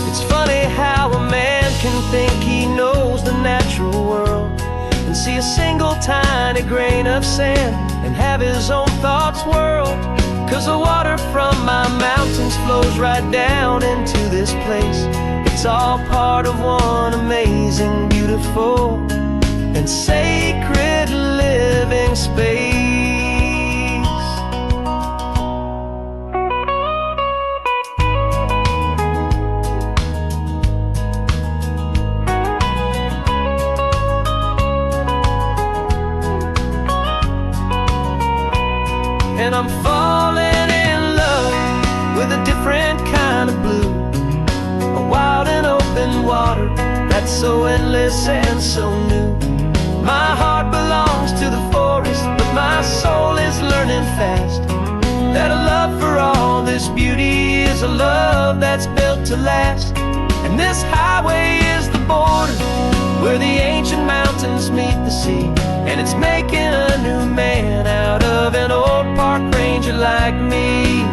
It's funny how a man can think he knows the natural world and see a single tiny grain of sand and have his own thoughts whirl. 'Cause the water from my mountains flows right down into this place. It's all part of one amazing, beautiful, and sacred living space. And I'm falling in love with a different kind of blue, a wild and open water that's so endless and so new. My heart belongs to the forest, but my soul is learning fast that a love for all this beauty is a love that's built to last. And this highway is the border where the ancient mountains meet the sea, and it's making a new man out of an old park ranger like me.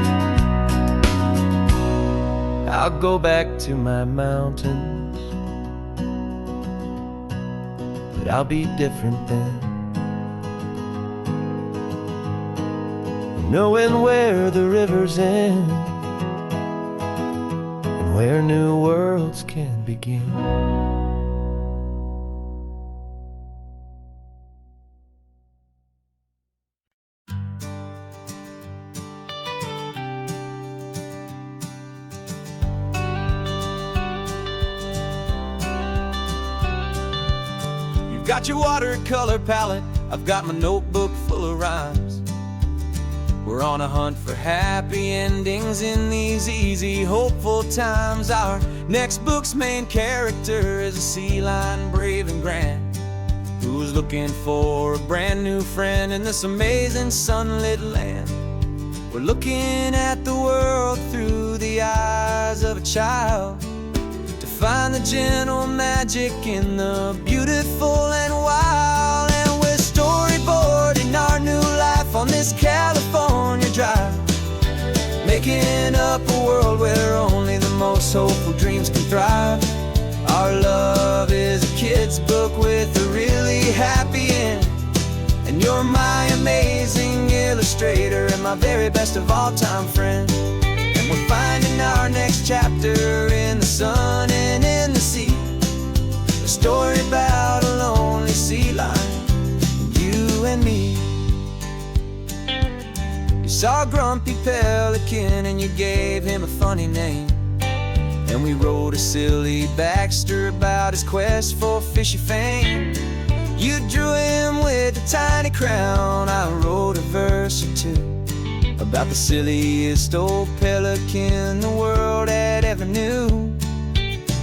I'll go back to my mountains, but I'll be different then, knowing where the rivers end and where new worlds can begin. Got your watercolor palette, I've got my notebook full of rhymes. We're on a hunt for happy endings in these easy, hopeful times. Our next book's main character is a sea lion, brave and grand, who's looking for a brand new friend in this amazing sunlit land. We're looking at the world through the eyes of a child, find the gentle magic in the beautiful and wild. And we're storyboarding our new life on this California drive, making up a world where only the most hopeful dreams can thrive. Our love is a kid's book with a really happy end, and you're my amazing illustrator and my very best of all time friend. We're finding our next chapter in the sun and in the sea, a story about a lonely sea lion, you and me. You saw a grumpy pelican and you gave him a funny name, And we wrote a silly Baxter about his quest for fishy fame. You drew him with a tiny crown. I wrote a verse or two about the silliest old pelican the world had ever knew.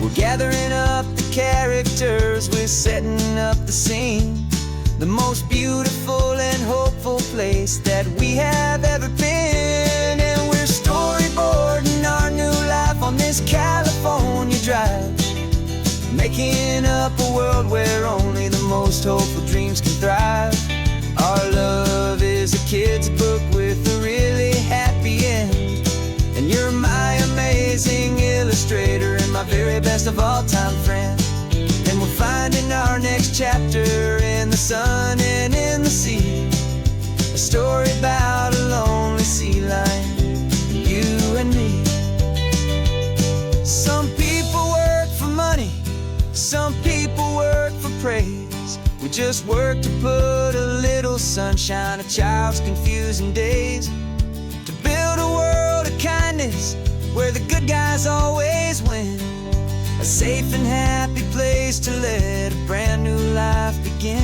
We're gathering up the characters, we're setting up the scene, the most beautiful and hopeful place that we have ever been. And we're storyboarding our new life on this California drive, making up a world where only the most hopeful dreams can thrive. Our love is a kid's book with a really happy end, and you're my amazing illustrator and my very best of all-time friend. And we're finding our next chapter in the sun and in the sea, a story about a lonely sea lion, you and me. Some people work for money, some people work for praise. We just work to put a little sunshine in a child's confusing days, to build a world of kindness where the good guys always win, a safe and happy place to let a brand new life begin.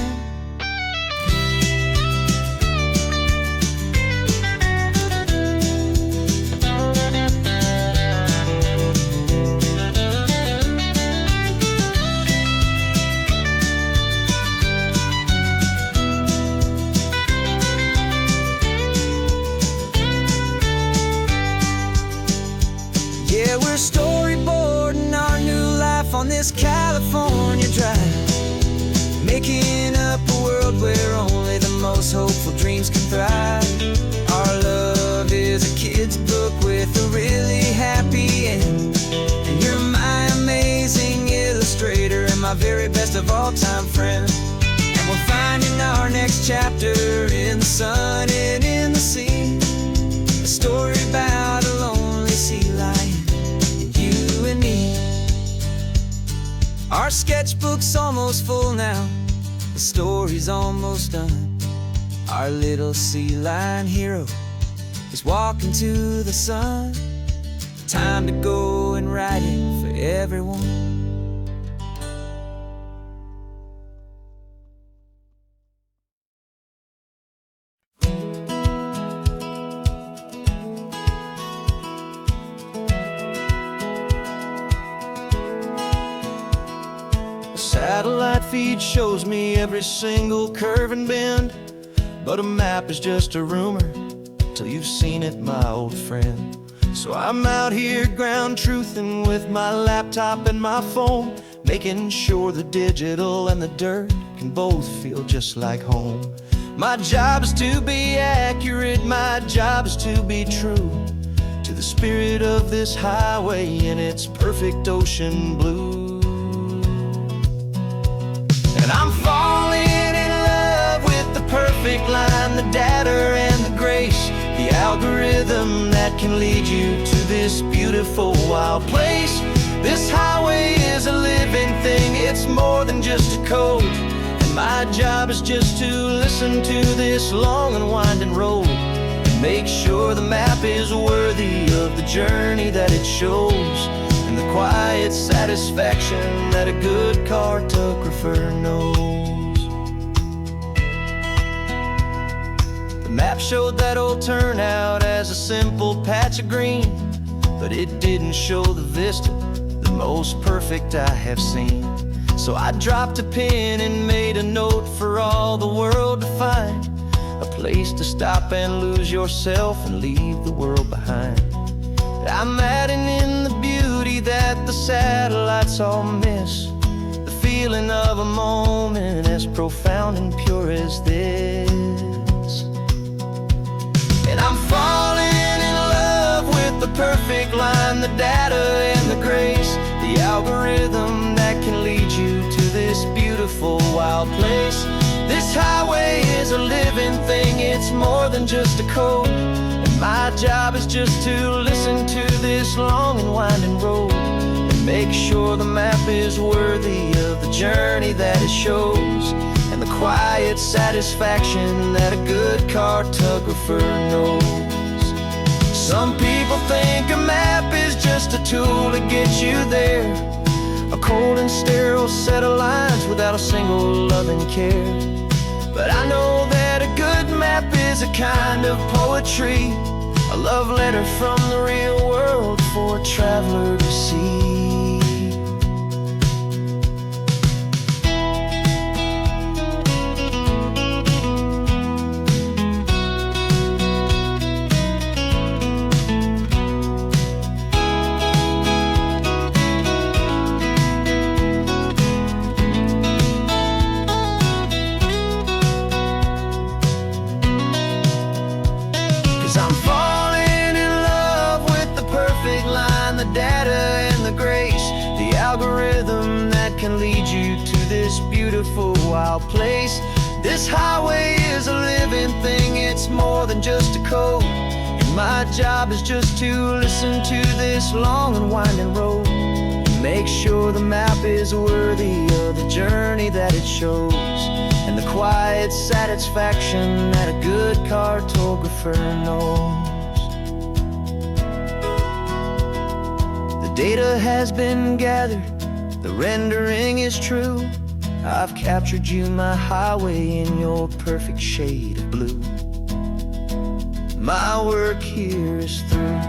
Yeah, we're storyboarding our new life on this California drive, making up a world where only the most hopeful dreams can thrive. Our love is a kid's book with a really happy end, and you're my amazing illustrator and my very best of all-time friend. And we're finding our next chapter in the sun and in the sea, a story about a lonely sea lion, you and me. Our sketchbook's almost full now, the story's almost done. Our little sea lion hero is walking to the sun. Time to go and write it for everyone. Satellite feed shows me every single curve and bend, but a map is just a rumor till you've seen it, my old friend. So I'm out here ground truthing with my laptop and my phone, making sure the digital and the dirt can both feel just like home. My job is to be accurate, my job is to be true to the spirit of this highway in its perfect ocean blue. And I'm falling in love with the perfect line, the data and the grace, the algorithm that can lead you to this beautiful wild place. This highway is a living thing, it's more than just a code, and my job is just to listen to this long and winding road and make sure the map is worthy of the journey that it shows, and the quiet satisfaction that a good cartographer knows. The map showed that old turnout as a simple patch of green, but it didn't show the vista, the most perfect I have seen. So I dropped a pin and made a note for all the world to find, a place to stop and lose yourself and leave the world behind. I'm adding in the beauty that the satellites all miss, the feeling of a moment as profound and pure as this. And I'm falling in love with the perfect line, the data and the grace, the algorithm that can lead you to this beautiful wild place. This highway is a living thing, it's more than just a code, and my job is just to listen to this long and winding road and make sure the map is worthy of the journey that it shows, and the quiet satisfaction that a good cartographer knows. Some people think a map is is just a tool to get you there. A cold and sterile set of lines without a single loving care. But I know that a good map is a kind of poetry, a love letter from the real world for a traveler to see. 'Cause I'm falling in love with the perfect line, the data and the grace, the algorithm that can lead you to this beautiful wild place. This highway is a living thing, it's more than just a code. And my job is just to listen to this long and winding road, and make sure the map is worthy of the journey that it shows, and the quiet satisfaction that a good cartographer knows. The data has been gathered, the rendering is true. I've captured you, my highway, in your perfect shade of blue. My work here is through.